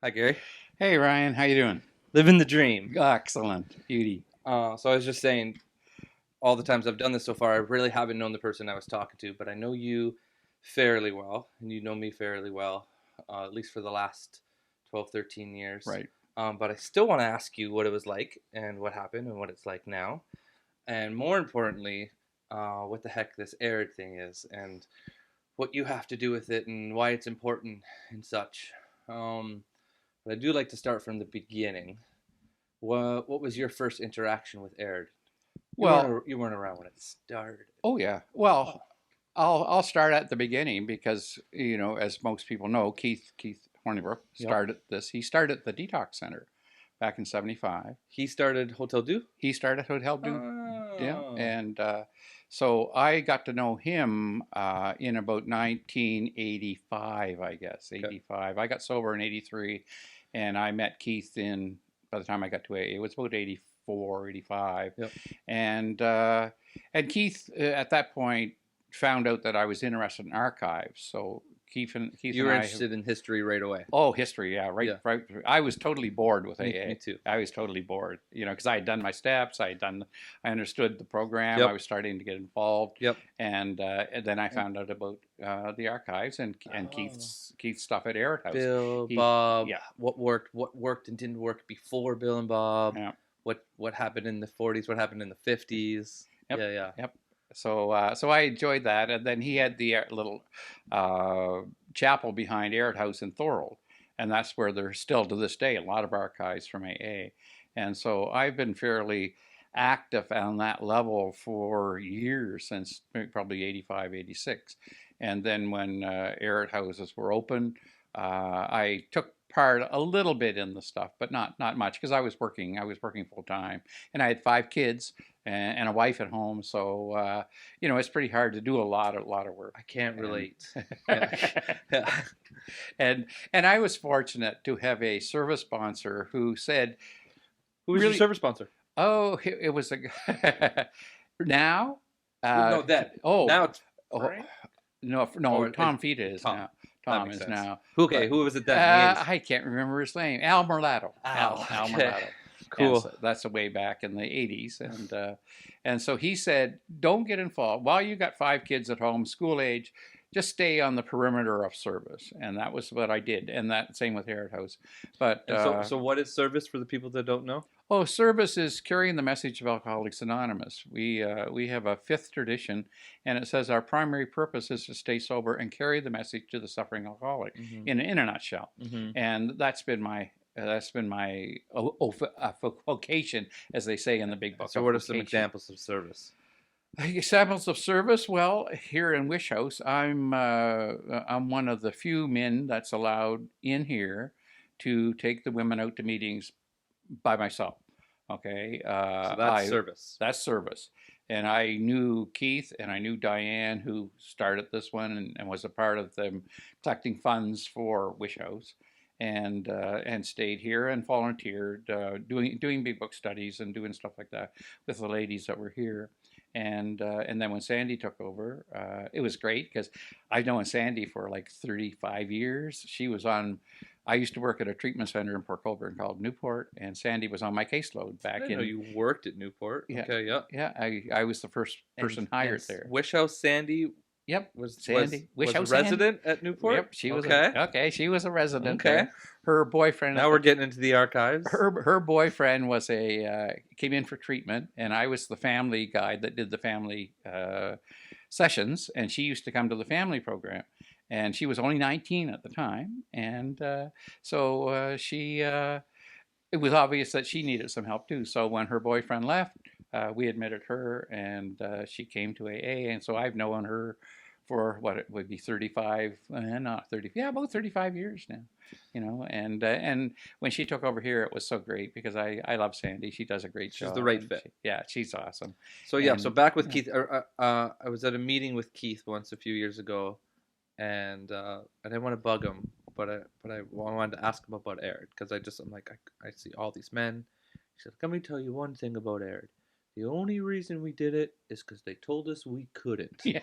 Hi, Gary. Hey Ryan, how you doing? Living the dream. Excellent, beauty. So I was just saying, all the times I've done this so far, I really haven't known the person I was talking to, but I know you fairly well, and you know me fairly well, at least for the last 12, 13 years. Right. But I still want to ask you what it was like and what happened and what it's like now. And more importantly, what the heck this Arid thing is and what you have to do with it and why it's important and such. But I do like to start from the beginning. What was your first interaction with Aird? Well, You weren't around when it started. oh yeah. Well, I'll start at the beginning because as most people know, Keith Hornibrook Yep. started this. He started the Detox Center back in '75. He started Hotel Du. He started Hotel Du, yeah, Oh. and so I got to know him in about 1985, I guess, Okay. 85. I got sober in '83, and I met Keith in. By the time I got to AA, it was about '84, '85, Yep. and and Keith at that point found out that I was interested in archives. So Keith You and were I have. interested in history right away. Oh, history, yeah, right, Yeah. right. I was totally bored with Me AA. too. I was totally bored, because I had done my steps. I understood the program. I Yep. was starting to get involved, Yep. and then I And found out about the archives and oh, Keith's stuff at Air House. Bill, He, Bob. yeah, What worked and didn't work before Bill and Bob. yeah, What happened in the 40s? What happened in the 50s? yep, Yeah. Yeah. yep. So I enjoyed that, and then he had the little uh, chapel behind Air House in Thorold, and that's where there's still to this day a lot of archives from AA. And so I've been fairly active on that level for years, since probably '85, '86. And then when Air Houses were open, I took part a little bit in the stuff, but not much, because I was working full time, and I had 5 kids and a wife at home. So it's pretty hard to do a lot of work. I can't And relate. Yeah. Yeah. and and I was fortunate to have a service sponsor who said, Who was your really, service sponsor? oh, it was a now, Well, no, then. oh, Now it's oh, Frank. no, Or Tom Fita is Tom. now. That Tom makes is sense. now, Okay, but who was it then in the 80s? I can't remember his name. Al Merlato. Oh, Al okay. Merlato. And Cool. so that's way back in the '80s, and so he said, "Don't get involved while you got 5 kids at home, school age. Just stay on the perimeter of service." And that was what I did, and that same with Harrod House. But And so what is service for the people that don't know? service is carrying the message of Alcoholics Anonymous. We have a fifth tradition, and it says our primary purpose is to stay sober and carry the message to the suffering alcoholic, Mm-hmm. in a nutshell. Mm-hmm. And that's been my vocation, as they say in the big book So of what are some vocation. examples of service? Examples of service. Well, here in Wish House, I'm one of the few men that's allowed in here to take the women out to meetings by myself. Okay, So that's I service. that's service, and I knew Keith and I knew Diane, who started this one, and was a part of them collecting funds for Wish House, and stayed here and volunteered, doing big book studies and doing stuff like that with the ladies that were here. And then when Sandy took over, it was great because I've known Sandy for like 35 years. She was on. I used to work at a treatment center in Port Colborne called Newport, and Sandy was on my caseload I back didn't know in. you worked at Newport. Yeah, Okay, yeah. yeah. I was the first person hired there. Wish House Sandy Yep, was was Sandy. Wish was a House Sandy. resident at Newport. Yep, she was Okay. she was a resident Okay. there. Her boyfriend Now at we're the getting into the archives. her boyfriend was came in for treatment, and I was the family guy that did the family sessions, and she used to come to the family program, and she was only 19 at the time, and she it was obvious that she needed some help too. So when her boyfriend left, we admitted her, and she came to AA, and so I've known her for what it would be 35, not 30, yeah, about 35 years now. And when she took over here, it was so great because I love Sandy. She does a great She's job. the right fit. Yeah, she's awesome. So yeah, so And back with yeah, Keith. I was at a meeting with Keith once a few years ago, and I didn't want to bug him, but I wanted to ask him about Arid because I'm like I see all these men. He said, "Let me tell you one thing about Arid. The only reason we did it is because they told us we couldn't." yeah,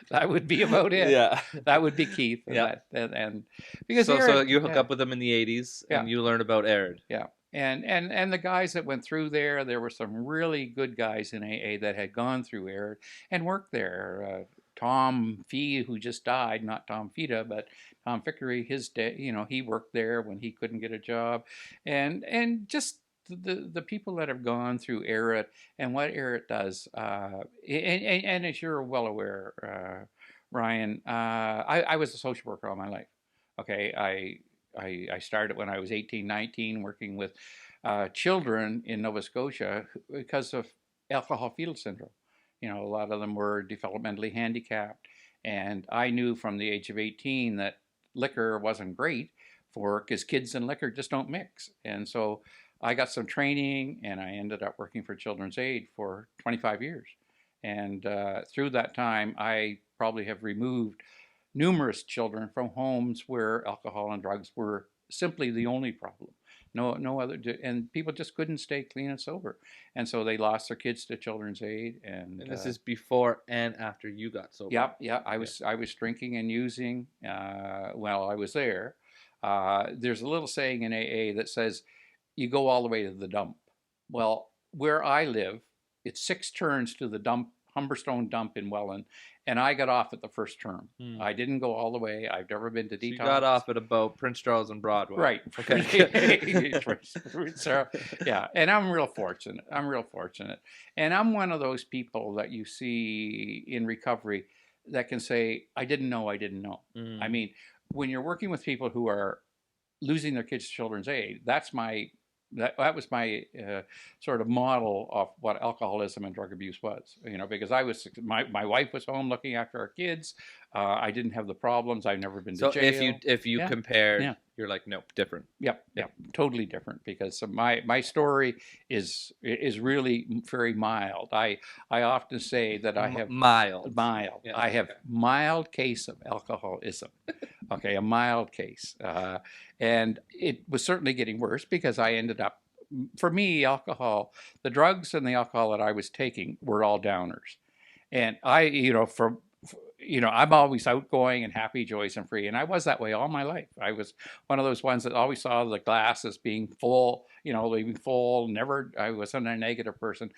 That would be about it. Yeah. That would be Keith. Yeah. And because So Aaron, you hook yeah, up with them in the 80s yeah, and you learn about Arid. yeah. And the guys that went through there were some really good guys in AA that had gone through Arid and worked there. Tom Fee, who just died, not Tom Fita, but Tom Fickery, his day, he worked there when he couldn't get a job, and just the people that have gone through Arid and what Arid does, and as you're well aware, Ryan, I was a social worker all my life. Okay, I started when I was 18, 19, working with children in Nova Scotia because of alcohol fetal syndrome. A lot of them were developmentally handicapped. And I knew from the age of 18 that liquor wasn't great because kids and liquor just don't mix. And so I got some training and I ended up working for Children's Aid for 25 years. And through that time, I probably have removed numerous children from homes where alcohol and drugs were simply the only problem. No other, and people just couldn't stay clean and sober, and so they lost their kids to Children's Aid. And this is before and after you got sober. Yeah. I was drinking and using while I was there. There's a little saying in AA that says, "You go all the way to the dump." Well, where I live, it's 6 turns to the dump, Humberstone dump in Welland, and I got off at the first turn. I didn't go all the way. I've never been to Detox. So you got off at about Prince Charles and Broadway. Right. Okay. So, yeah, and I'm real fortunate. And I'm one of those people that you see in recovery that can say, I didn't know. I mean, when you're working with people who are losing their kids to Children's Aid, that was my sort of model of what alcoholism and drug abuse was. Because my wife was home looking after our kids. I didn't have the problems. I've never been to jail. So if you compared, you're like, nope, different. Yep, totally different. Because my story is really very mild. I often say that I have mild. Yeah, I have mild case of alcoholism. Okay, a mild case. And it was certainly getting worse because I ended up, for me, the drugs and the alcohol that I was taking were all downers. And I'm always outgoing and happy, joyous, and free. And I was that way all my life. I was one of those ones that always saw the glass as being full, leaving full. I wasn't a negative person.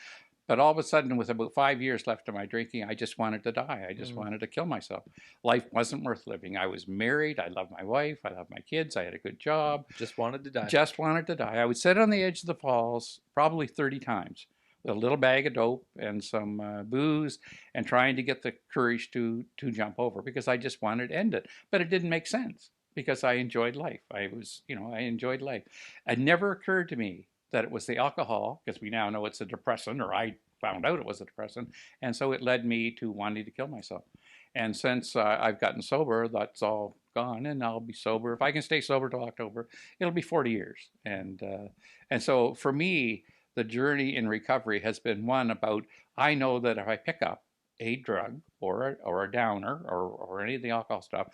But all of a sudden, with about 5 years left of my drinking, I just wanted to die. I just wanted to kill myself. Life wasn't worth living. I was married. I loved my wife. I loved my kids. I had a good job. Just wanted to die. Just wanted to die. I would sit on the edge of the falls probably 30 times with a little bag of dope and some booze and trying to get the courage to jump over because I just wanted to end it. But it didn't make sense because I enjoyed life. I enjoyed life. It never occurred to me that it was the alcohol, because we now know it's a depressant, or I found out it was a depressant, and so it led me to wanting to kill myself. And since I've gotten sober, that's all gone, and I'll be sober. If I can stay sober till October, it'll be 40 years. And so for me, the journey in recovery has been one about, I know that if I pick up a drug or a downer or any of the alcohol stuff,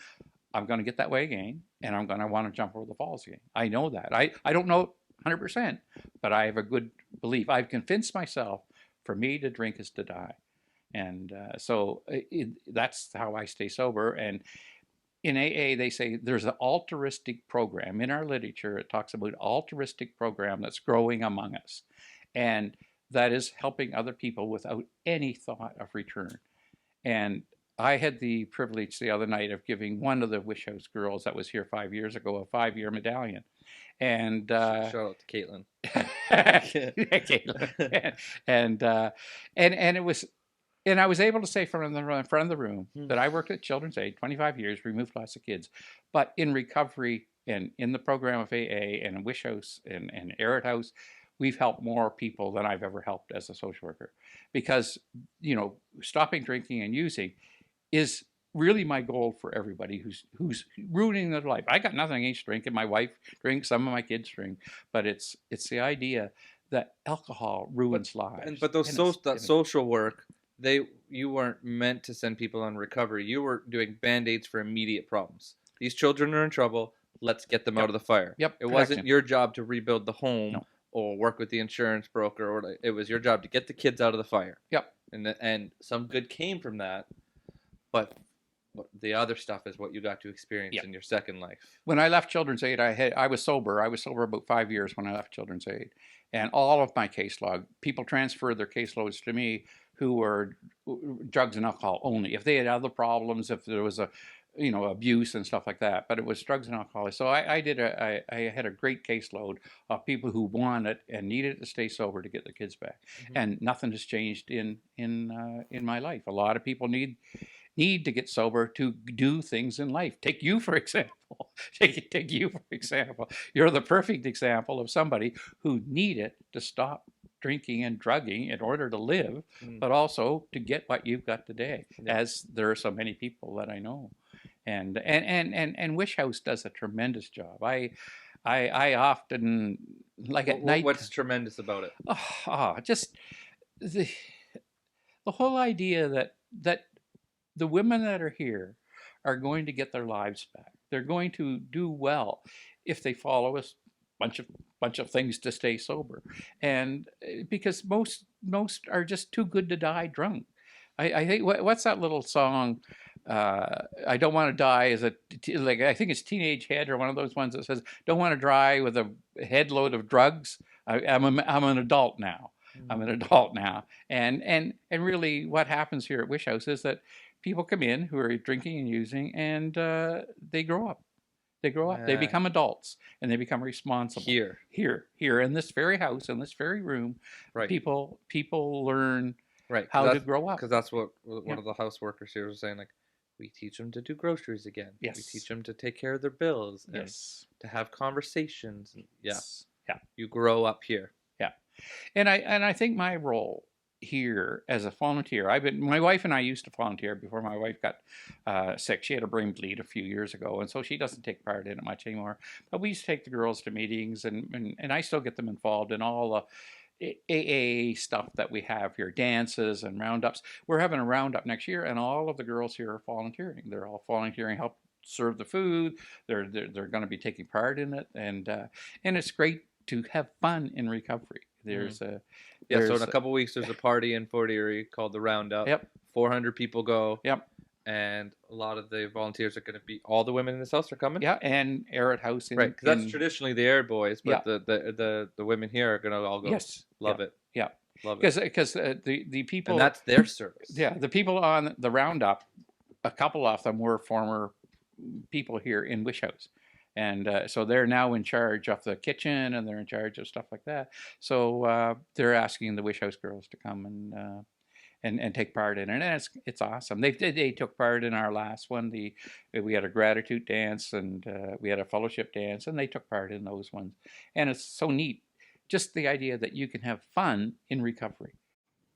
I'm going to get that way again, and I'm going to want to jump over the falls again. I know that. I don't know 100%, but I have a good belief. I've convinced myself for me to drink is to die. And so that's how I stay sober. And in AA, they say there's an altruistic program. In our literature, it talks about an altruistic program that's growing among us. And that is helping other people without any thought of return. And I had the privilege the other night of giving one of the Wish House girls that was here 5 years ago a 5-year medallion. And shout out to Caitlin. Caitlin. And it was, and I was able to say from in front of the room that I worked at Children's Aid 25 years, removed lots of kids, but in recovery and in the program of AA and in Wish House and Arid House, we've helped more people than I've ever helped as a social worker, because stopping drinking and using is really my goal for everybody who's ruining their life. I got nothing against drinking. My wife drinks, some of my kids drink, but it's the idea that alcohol ruins lives. But that social work, you weren't meant to send people on recovery. You were doing band-aids for immediate problems. These children are in trouble. Let's get them out of the fire. It wasn't your job to rebuild the home or work with the insurance broker. It was your job to get the kids out of the fire. And some good came from that. But the other stuff is what you got to experience Yeah. in your second life. When I left Children's Aid, I was sober. I was sober about 5 years when I left Children's Aid, and all of my case log, people transferred their caseloads to me who were drugs and alcohol only. If they had other problems, if there was a abuse and stuff like that, but it was drugs and alcohol. So I had a great caseload of people who wanted and needed to stay sober to get their kids back, and nothing has changed in my life. A lot of people need to get sober to do things in life. Take you for example. Take you for example. You're the perfect example of somebody who needed to stop drinking and drugging in order to live, but also to get what you've got today. Yeah. As there are so many people that I know, and Wish House does a tremendous job. I often, like at night. What's tremendous about it? Just the whole idea that the women that are here are going to get their lives back. They're going to do well if they follow a bunch of things to stay sober, and because most are just too good to die drunk. I think what's that little song? I don't want to die as like I think it's Teenage Head or one of those ones that says don't want to die with a head load of drugs. I'm an adult now. I'm an adult now, and really what happens here at Wish House is that people come in who are drinking and using, and they grow up. They grow up. They become adults, and they become responsible. Here in this very house, in this very room, right. People learn how to grow up. Because that's what one of the house workers here was saying. Like, we teach them to do groceries again. Yes. We teach them to take care of their bills. And yes. To have conversations. Yes. Yeah. You grow up here. Yeah. And I think my role here as a volunteer, my wife and I used to volunteer before my wife got sick. She had a brain bleed a few years ago, and so she doesn't take part in it much anymore. But we used to take the girls to meetings, and I still get them involved in all the AA stuff that we have here, dances and roundups. We're having a roundup next year, and all of the girls here are volunteering. They're all volunteering, help serve the food. They're going to be taking part in it, and it's great to have fun in recovery. There's so in a couple weeks there's a party in Fort Erie called the Roundup. Yep. 400 people go. Yep. And a lot of the volunteers are going to be, all the women in this house are coming. Yeah, and Arid House. Right, because that's traditionally the Arid boys, but yeah. the women here are going to all go. Yes. Love it. Yeah. Love it. Because the people. And that's their service. Yeah, the people on the Roundup, a couple of them were former people here in Wish House. And so they're now in charge of the kitchen, and they're in charge of stuff like that. So they're asking the Wish House girls to come and take part in it, and it's awesome. They took part in our last one. We had a gratitude dance, and we had a fellowship dance, and they took part in those ones. And it's so neat, just the idea that you can have fun in recovery.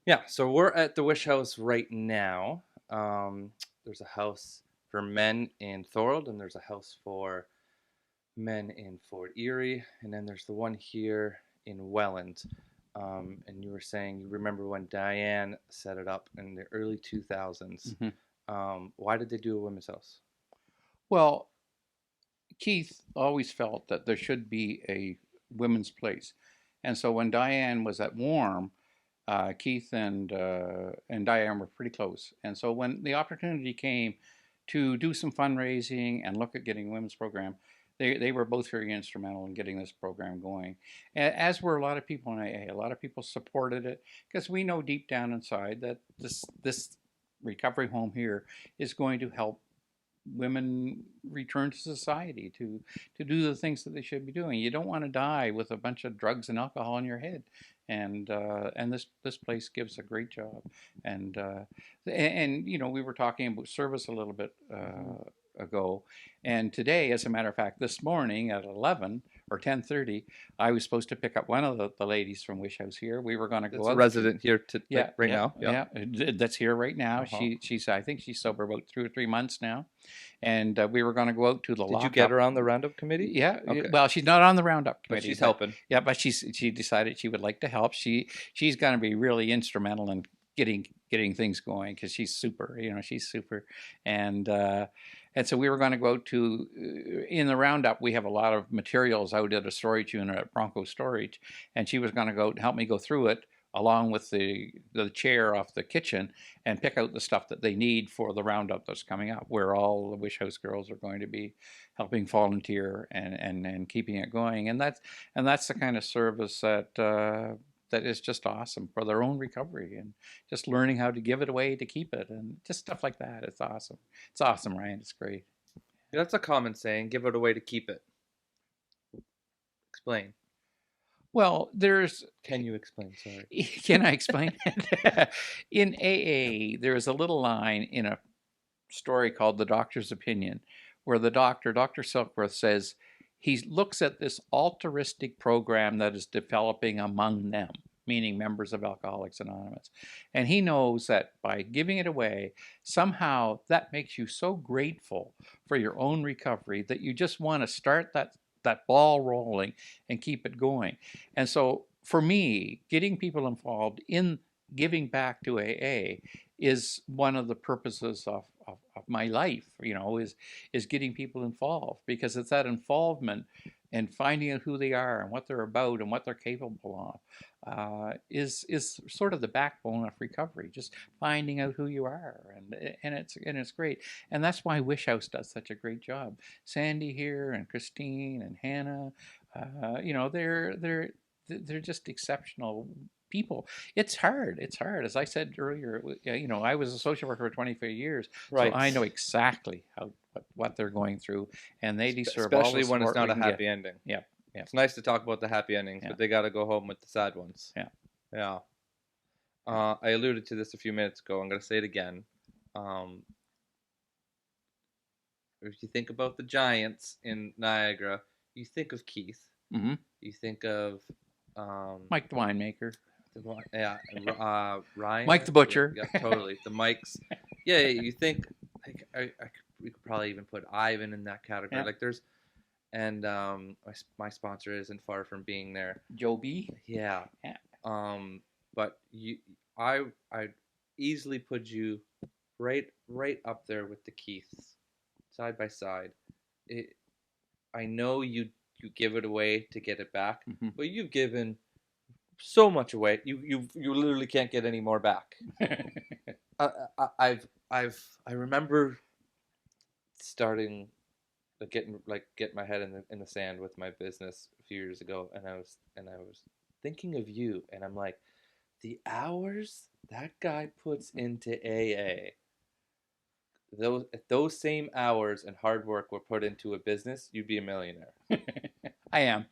Yeah. So we're at the Wish House right now. There's a house for men in Thorold, and there's a house for men in Fort Erie, and then there's the one here in Welland. And you were saying you remember when Diane set it up in the early 2000s. Mm-hmm. Why did they do a women's house? Well, Keith always felt that there should be a women's place, and so when Diane was at Warm, Keith and Diane were pretty close, and so when the opportunity came to do some fundraising and look at getting a women's program, they were both very instrumental in getting this program going, as were a lot of people in AA. A lot of people supported it because we know deep down inside that this recovery home here is going to help women return to society, to do the things that they should be doing. You don't want to die with a bunch of drugs and alcohol in your head, and this place gives a great job. And we were talking about service a little bit ago, and today, as a matter of fact, this morning at 11 or 10:30, I was supposed to pick up one of the ladies from Wish House here. We were going to go out. A resident here right now. Yeah, that's here right now. Uh-huh. She's I think she's sober about 2 or 3 months now, and we were going to go out to the lockup. Did you get her on the Roundup committee? Yeah. Okay. Well, she's not on the Roundup committee. But she's helping. Yeah, but she decided she would like to help. She's going to be really instrumental in getting things going because she's super. She's super, and so we were going to go out to, in the Roundup, we have a lot of materials out at a storage unit at Bronco Storage, and she was going to go help me go through it along with the chair off the kitchen and pick out the stuff that they need for the roundup that's coming up, where all the Wish House girls are going to be helping volunteer and keeping it going. And that's the kind of service that is just awesome for their own recovery and just learning how to give it away to keep it and just stuff like that. It's awesome. It's awesome, Ryan. It's great. Yeah, that's a common saying, give it away to keep it. Explain. Well, Can you explain? Sorry. Can I explain? In AA, there's a little line in a story called The Doctor's Opinion, where the doctor, Dr. Silkworth, says he looks at this altruistic program that is developing among them, meaning members of Alcoholics Anonymous. And he knows that by giving it away, somehow that makes you so grateful for your own recovery that you just want to start that ball rolling and keep it going. And so for me, getting people involved in giving back to AA is one of the purposes of my life, is getting people involved, because it's that involvement and finding out who they are and what they're about and what they're capable of is sort of the backbone of recovery. Just finding out who you are, and it's great. And that's why Wish House does such a great job. Sandy here and Christine and Hannah, they're just exceptional people. It's hard. As I said earlier, I was a social worker for 25 years, Right. so I know exactly what they're going through, and they deserve especially all the when it's support not we a can happy ending. Yeah. It's nice to talk about the happy endings, Yeah. but they got to go home with the sad ones. Yeah. I alluded to this a few minutes ago. I'm going to say it again. If you think about the Giants in Niagara, you think of Keith. Mm-hmm. You think of Mike the winemaker. Yeah, Ryan. Mike the butcher. Yeah, totally. The Mikes. Yeah, you think like we could probably even put Ivan in that category. Yeah. Like there's, and my sponsor isn't far from being there. Joe B. Yeah. Yeah. But I'd easily put you right up there with the Keiths, side by side. I know you give it away to get it back, Mm-hmm. but you've given so much away. You literally can't get any more back. I remember starting getting my head in the sand with my business a few years ago, and I was thinking of you, and I'm like, the hours that guy puts into AA, those same hours and hard work were put into a business, you'd be a millionaire. I am.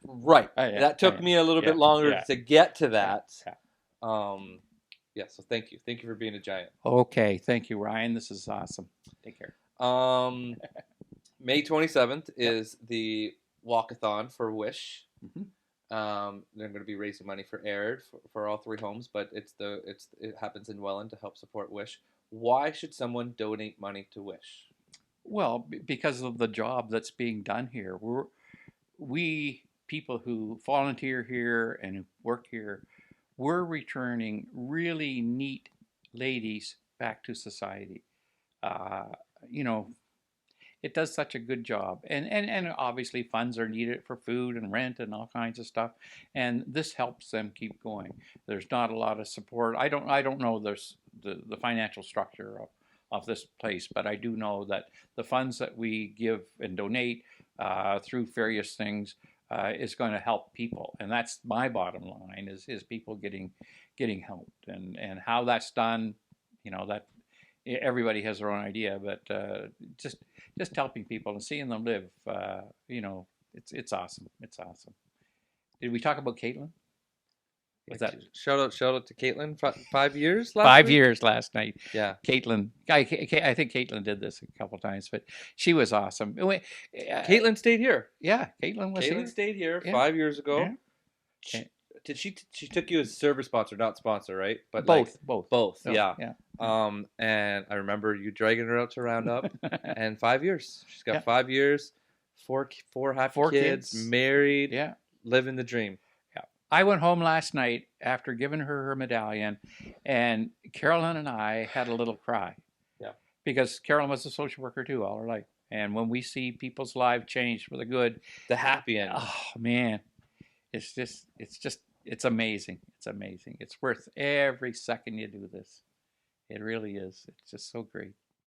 Right. That took me a little bit longer to get to that. Yeah. So thank you for being a giant. Okay, thank you, Ryan. This is awesome. Take care. May 27th is the walkathon for Wish. Mm-hmm. They're going to be raising money for AIRD for all three homes, but it happens in Welland to help support Wish. Why should someone donate money to Wish? Well, because of the job that's being done here. We people who volunteer here and who work here, we're returning really neat ladies back to society. It does such a good job, and obviously funds are needed for food and rent and all kinds of stuff, and this helps them keep going. There's not a lot of support. I don't know the financial structure of this place, but I do know that the funds that we give and donate through various things is going to help people, and that's my bottom line is people getting helped, and how that's done, that everybody has their own idea, but just helping people and seeing them live, it's awesome. It's awesome. Did we talk about Caitlin? Shout out to Caitlin. 5 years last 5 week? years last night. Yeah. Caitlin. I think Caitlin did this a couple times, but she was awesome. Caitlin stayed here. Yeah, Caitlin was here. Caitlin stayed here Yeah. 5 years ago. Yeah. She took you as service sponsor, not sponsor, right? But both. Both. Yeah. Yeah. And I remember you dragging her out to Roundup, and 5 years. She's got 5 years, four happy kids, married, living the dream. I went home last night after giving her medallion, and Carolyn and I had a little cry. Yeah. Because Carolyn was a social worker too all her life. And when we see people's lives change for the good, the happy end. Oh man, it's it's amazing. It's amazing. It's worth every second you do this. It really is. It's just so great.